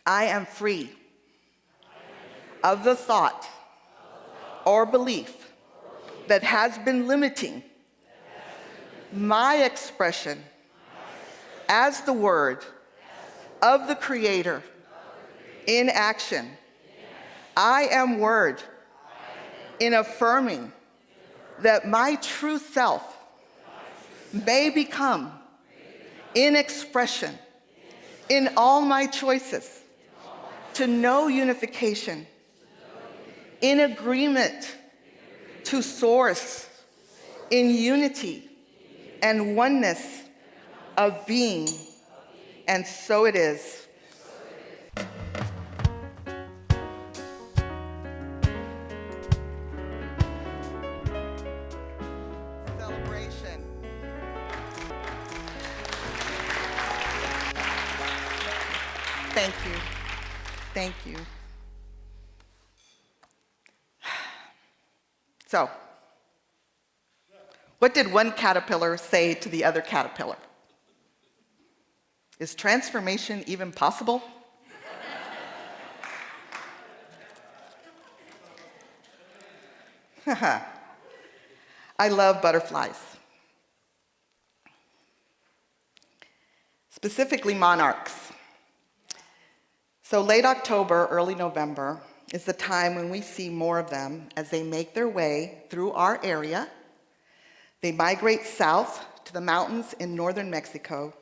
I am free of the thought or belief that has been limiting my expression as the Word of the Creator in action. I am Word in affirming that my true self may become in expression in all my choices to know unification, in agreement to source, in unity and oneness of being, and so it is. Celebration. Thank you. Thank you. So, what did one caterpillar say to the other caterpillar? Is transformation even possible? I love butterflies. Specifically monarchs. So late October, early November is the time when we see more of them as they make their way through our area. They migrate south to the mountains in northern Mexico,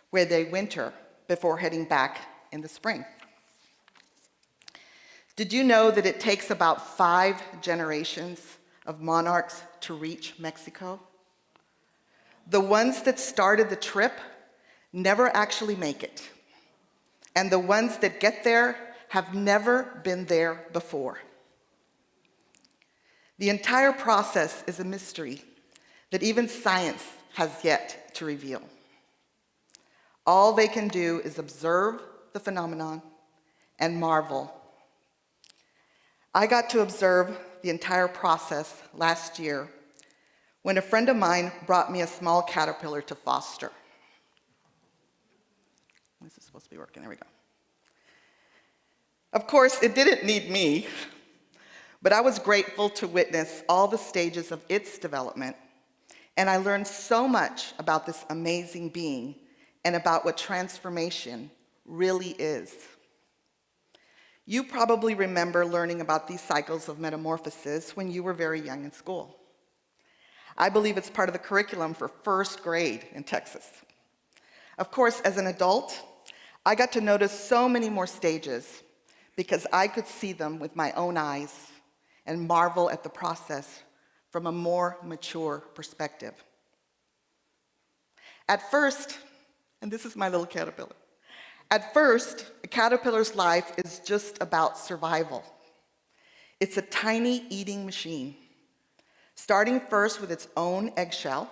where they winter before heading back in the spring. Did you know that it takes about 5 generations of monarchs to reach Mexico? The ones that started the trip never actually make it. And the ones that get there have never been there before. The entire process is a mystery that even science has yet to reveal. All they can do is observe the phenomenon and marvel. I got to observe the entire process last year when a friend of mine brought me a small caterpillar to foster. This is supposed to be working, there we go. Of course, it didn't need me, but I was grateful to witness all the stages of its development, and I learned so much about this amazing being and about what transformation really is. You probably remember learning about these cycles of metamorphosis when you were very young in school. I believe it's part of the curriculum for first grade in Texas. Of course, as an adult, I got to notice so many more stages because I could see them with my own eyes and marvel at the process from a more mature perspective. At first, and this is my little caterpillar, at first, a caterpillar's life is just about survival. It's a tiny eating machine, starting first with its own eggshell,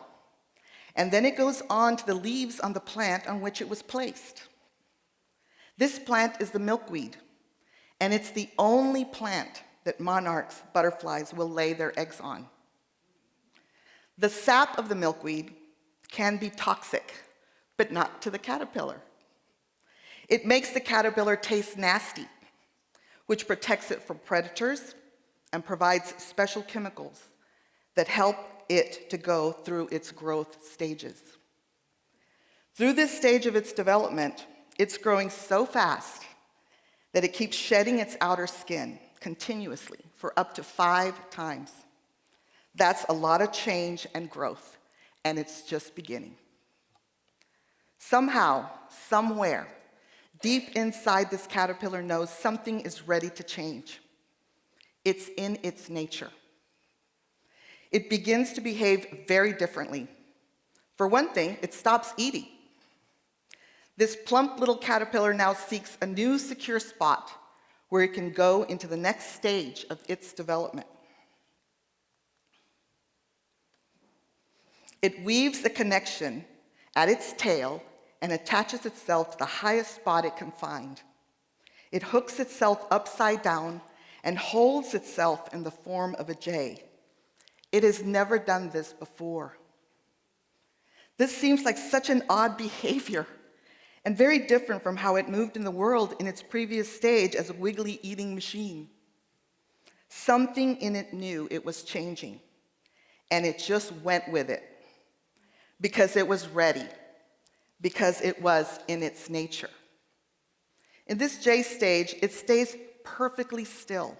and then it goes on to the leaves on the plant on which it was placed. This plant is the milkweed, and it's the only plant that monarchs, butterflies, will lay their eggs on. The sap of the milkweed can be toxic, but not to the caterpillar. It makes the caterpillar taste nasty, which protects it from predators and provides special chemicals that help it to go through its growth stages. Through this stage of its development, it's growing so fast that it keeps shedding its outer skin continuously for up to 5 times. That's a lot of change and growth, and it's just beginning. Somehow, somewhere, deep inside this caterpillar knows something is ready to change. It's in its nature. It begins to behave very differently. For one thing, it stops eating. This plump little caterpillar now seeks a new secure spot where it can go into the next stage of its development. It weaves a connection at its tail and attaches itself to the highest spot it can find. It hooks itself upside down and holds itself in the form of a J. It has never done this before. This seems like such an odd behavior, and very different from how it moved in the world in its previous stage as a wiggly eating machine. Something in it knew it was changing, and it just went with it because it was ready, because it was in its nature. In this J stage, it stays perfectly still,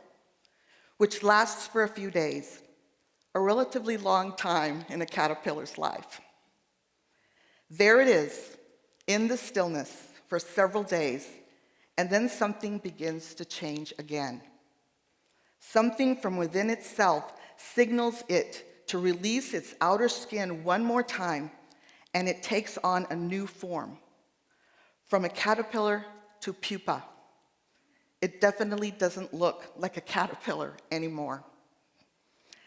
which lasts for a few days, a relatively long time in a caterpillar's life. There it is, in the stillness for several days, and then something begins to change again. Something from within itself signals it to release its outer skin one more time, and it takes on a new form. From a caterpillar to pupa. It definitely doesn't look like a caterpillar anymore.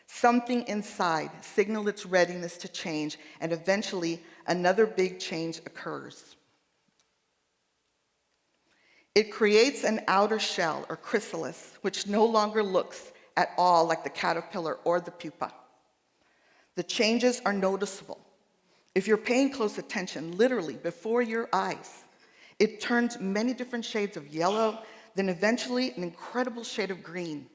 Something inside signaled its readiness to change, and eventually another big change occurs. It creates an outer shell or chrysalis, which no longer looks at all like the caterpillar or the pupa. The changes are noticeable. If you're paying close attention, literally before your eyes, it turns many different shades of yellow, then eventually an incredible shade of green.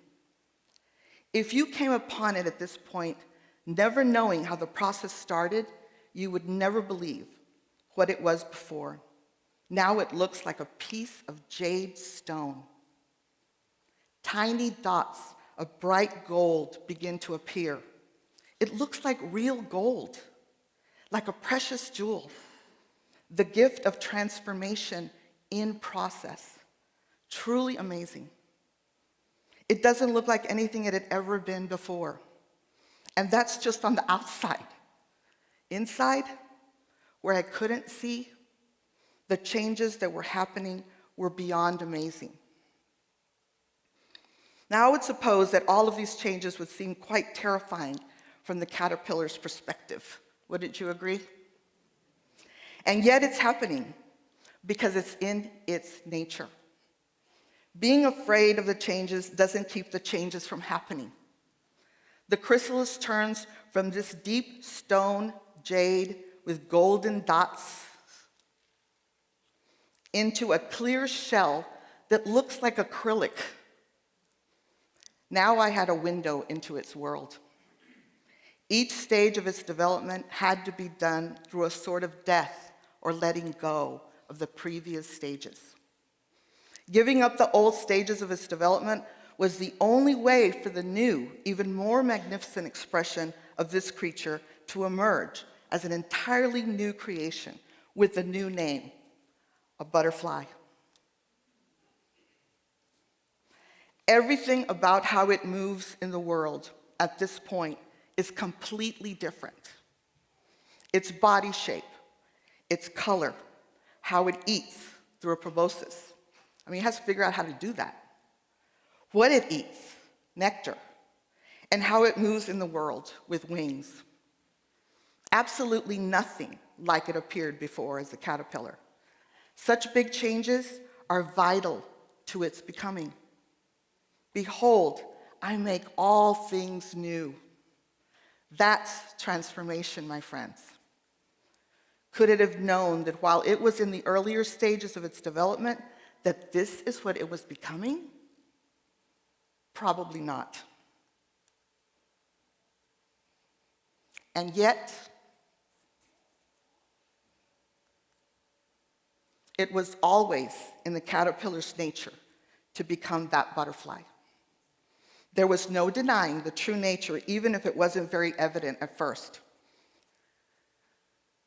If you came upon it at this point, never knowing how the process started, you would never believe what it was before. Now it looks like a piece of jade stone. Tiny dots of bright gold begin to appear. It looks like real gold, like a precious jewel. The gift of transformation in process. Truly amazing. It doesn't look like anything it had ever been before. And that's just on the outside. Inside, where I couldn't see, the changes that were happening were beyond amazing. Now I would suppose that all of these changes would seem quite terrifying from the caterpillar's perspective. Wouldn't you agree? And yet it's happening because it's in its nature. Being afraid of the changes doesn't keep the changes from happening. The chrysalis turns from this deep stone jade with golden dots into a clear shell that looks like acrylic. Now I had a window into its world. Each stage of its development had to be done through a sort of death or letting go of the previous stages. Giving up the old stages of its development was the only way for the new, even more magnificent expression of this creature to emerge as an entirely new creation with a new name, a butterfly. Everything about how it moves in the world at this point is completely different. Its body shape, its color, how it eats through a proboscis. I mean, it has to figure out how to do that. What it eats, nectar, and how it moves in the world with wings. Absolutely nothing like it appeared before as a caterpillar. Such big changes are vital to its becoming. Behold, I make all things new. That's transformation, my friends. Could it have known that while it was in the earlier stages of its development, that this is what it was becoming? Probably not. And yet, it was always in the caterpillar's nature to become that butterfly. There was no denying the true nature, even if it wasn't very evident at first.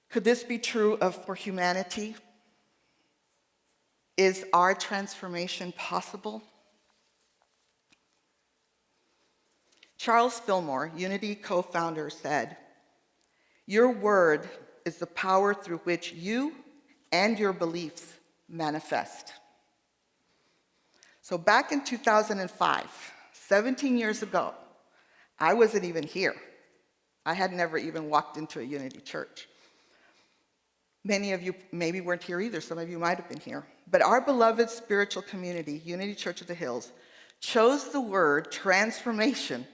Could this be true for humanity? Is our transformation possible? Charles Fillmore, Unity co-founder, said, "Your word is the power through which you and your beliefs manifest." So back in 2005, 17 years ago, I wasn't even here. I had never even walked into a Unity church. Many of you maybe weren't here either. Some of you might have been here. But our beloved spiritual community, Unity Church of the Hills, chose the word transformation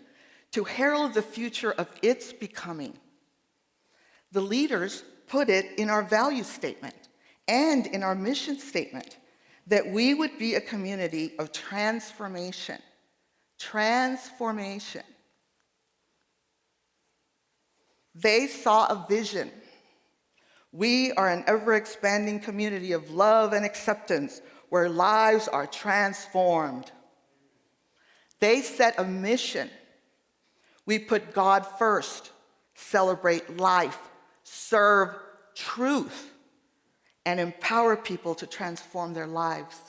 to herald the future of its becoming. The leaders put it in our value statement, and in our mission statement that we would be a community of transformation. Transformation. They saw a vision. We are an ever-expanding community of love and acceptance where lives are transformed. They set a mission. We put God first, celebrate life, serve truth, and empower people to transform their lives.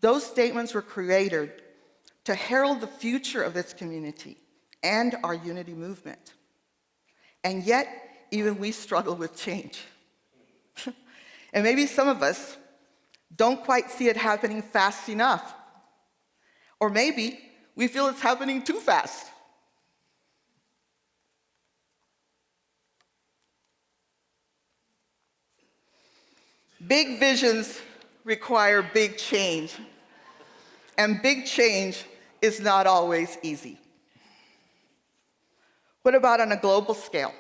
Those statements were created to herald the future of this community and our unity movement. And yet, even we struggle with change. And maybe some of us don't quite see it happening fast enough. Or maybe we feel it's happening too fast. Big visions require big change. And big change is not always easy. What about on a global scale?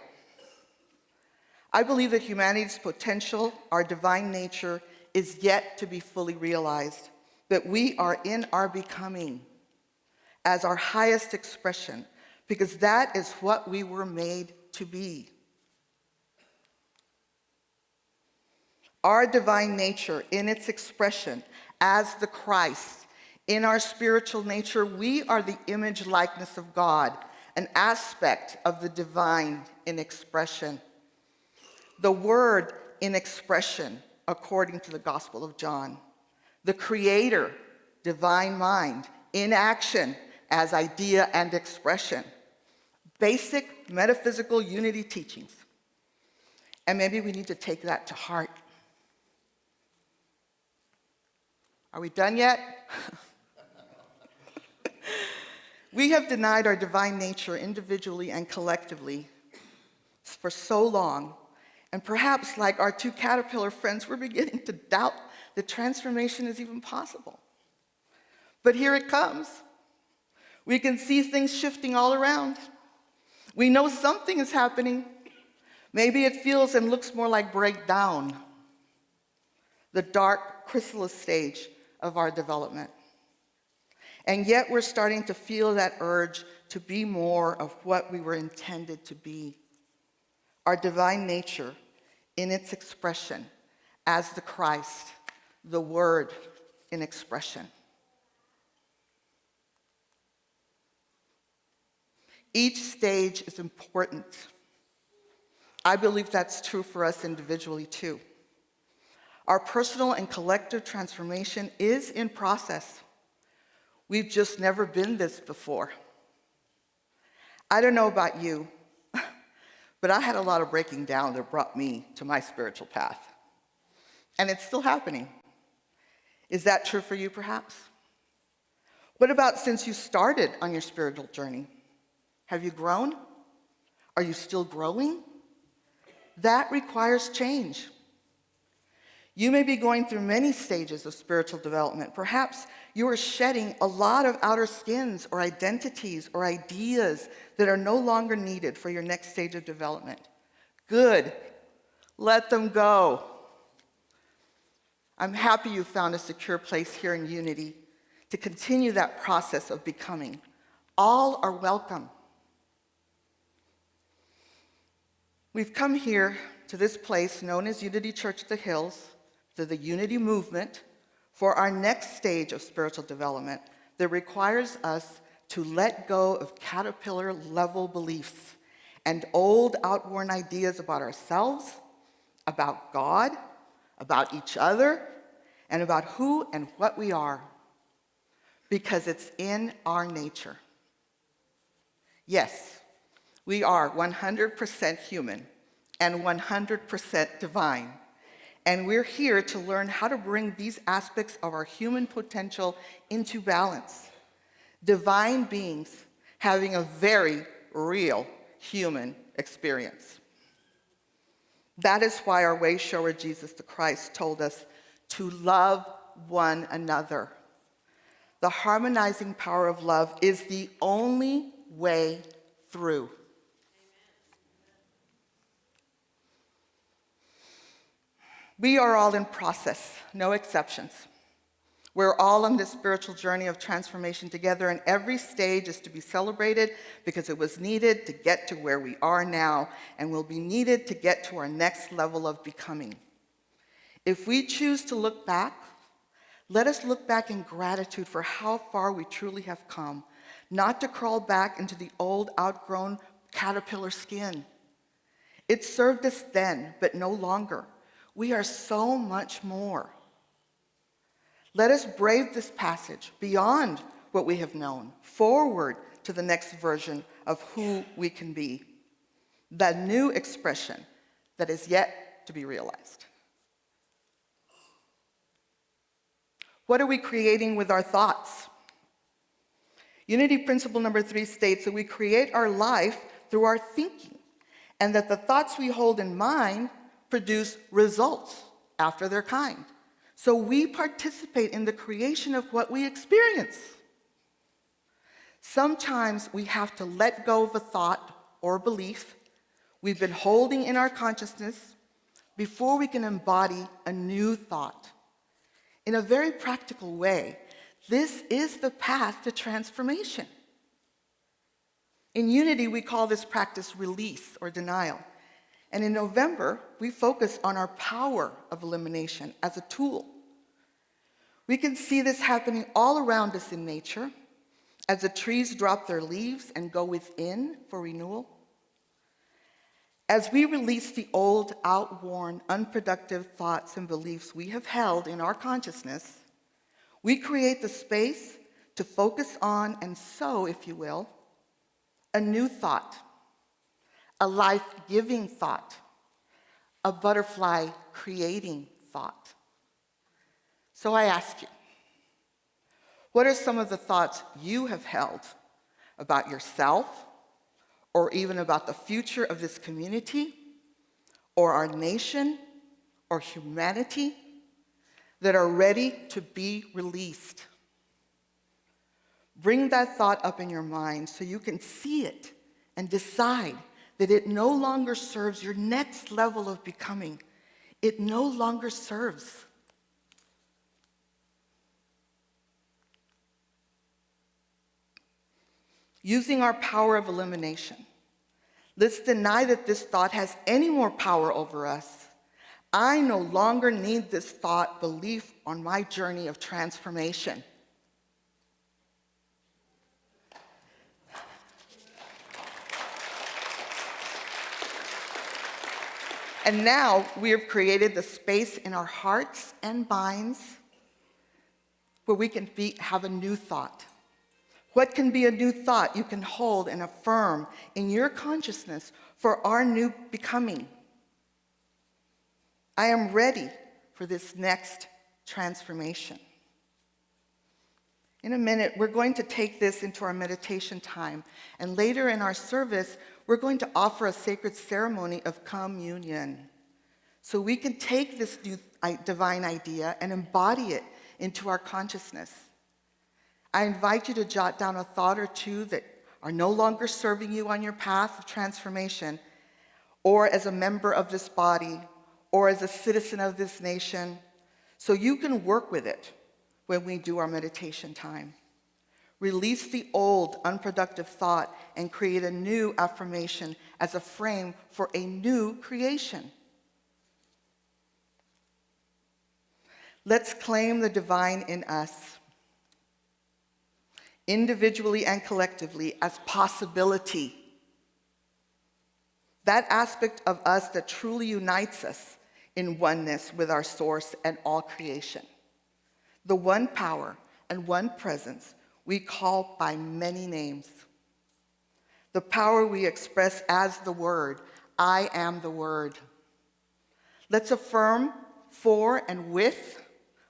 I believe that humanity's potential, our divine nature, is yet to be fully realized, that we are in our becoming as our highest expression, because that is what we were made to be. Our divine nature in its expression as the Christ, in our spiritual nature, we are the image likeness of God, an aspect of the divine in expression. The Word in expression, according to the Gospel of John. The Creator, divine mind, in action as idea and expression. Basic metaphysical unity teachings. And maybe we need to take that to heart. Are we done yet? We have denied our divine nature individually and collectively for so long, and perhaps like our two caterpillar friends, we're beginning to doubt that transformation is even possible. But here it comes. We can see things shifting all around. We know something is happening. Maybe it feels and looks more like breakdown, the dark chrysalis stage of our development. And yet we're starting to feel that urge to be more of what we were intended to be. Our divine nature in its expression as the Christ, the Word in expression. Each stage is important. I believe that's true for us individually too. Our personal and collective transformation is in process. We've just never been this before. I don't know about you, but I had a lot of breaking down that brought me to my spiritual path. And it's still happening. Is that true for you, perhaps? What about since you started on your spiritual journey? Have you grown? Are you still growing? That requires change. You may be going through many stages of spiritual development. Perhaps you are shedding a lot of outer skins or identities or ideas that are no longer needed for your next stage of development. Good. Let them go. I'm happy you found a secure place here in Unity to continue that process of becoming. All are welcome. We've come here to this place known as Unity Church of the Hills, to the Unity movement, for our next stage of spiritual development that requires us to let go of caterpillar-level beliefs and old, outworn ideas about ourselves, about God, about each other, and about who and what we are, because it's in our nature. Yes, we are 100% human and 100% divine. And we're here to learn how to bring these aspects of our human potential into balance. Divine beings having a very real human experience. That is why our way shower Jesus the Christ told us to love one another. The harmonizing power of love is the only way through. We are all in process, no exceptions. We're all on this spiritual journey of transformation together, and every stage is to be celebrated because it was needed to get to where we are now and will be needed to get to our next level of becoming. If we choose to look back, let us look back in gratitude for how far we truly have come, not to crawl back into the old, outgrown caterpillar skin. It served us then, but no longer. We are so much more. Let us brave this passage beyond what we have known, forward to the next version of who we can be, that new expression that is yet to be realized. What are we creating with our thoughts? Unity principle number 3 states that we create our life through our thinking, and that the thoughts we hold in mind produce results after their kind. So we participate in the creation of what we experience. Sometimes we have to let go of a thought or belief we've been holding in our consciousness before we can embody a new thought. In a very practical way, this is the path to transformation. In Unity, we call this practice release or denial. And in November, we focus on our power of elimination as a tool. We can see this happening all around us in nature, as the trees drop their leaves and go within for renewal. As we release the old, outworn, unproductive thoughts and beliefs we have held in our consciousness, we create the space to focus on and sow, if you will, a new thought, a life-giving thought, a butterfly-creating thought. So I ask you, what are some of the thoughts you have held about yourself, or even about the future of this community, or our nation, or humanity, that are ready to be released? Bring that thought up in your mind so you can see it and decide that it no longer serves your next level of becoming. It no longer serves. Using our power of elimination, let's deny that this thought has any more power over us. I no longer need this thought, belief on my journey of transformation. And now we have created the space in our hearts and minds where we can have a new thought. What can be a new thought you can hold and affirm in your consciousness for our new becoming? I am ready for this next transformation. In a minute, we're going to take this into our meditation time, and later in our service, we're going to offer a sacred ceremony of communion. So we can take this new divine idea and embody it into our consciousness. I invite you to jot down a thought or two that are no longer serving you on your path of transformation, or as a member of this body, or as a citizen of this nation, so you can work with it when we do our meditation time. Release the old, unproductive thought and create a new affirmation as a frame for a new creation. Let's claim the divine in us, individually and collectively, as possibility. That aspect of us that truly unites us in oneness with our source and all creation. The one power and one presence we call by many names. The power we express as the Word. I am the Word. Let's affirm for and with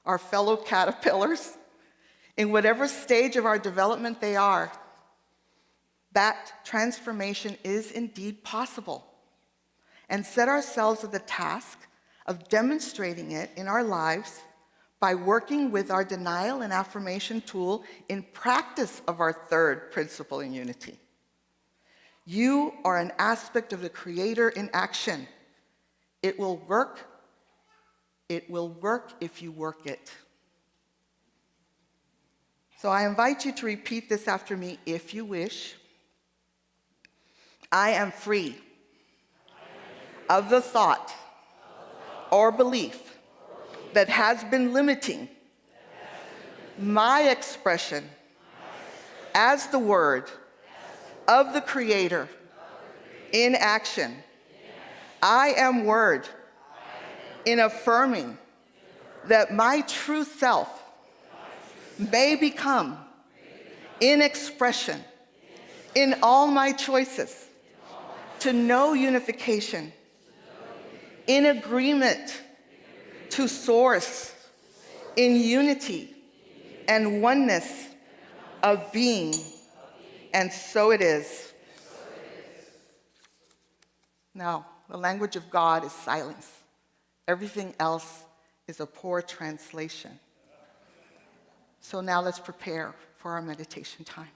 our fellow caterpillars, in whatever stage of our development they are, that transformation is indeed possible, and set ourselves at the task of demonstrating it in our lives by working with our denial and affirmation tool in practice of our third principle in unity. You are an aspect of the Creator in action. It will work It will work if you work it. So I invite you to repeat this after me if you wish. I am free of the thought or belief that has been limiting my expression as the Word of the Creator in action. I am Word in affirming that my true self may become in expression in all my choices to know unification, in agreement to source, in unity and oneness of being, and so it is. Now, the language of God is silence. Everything else is a poor translation. So now let's prepare for our meditation time.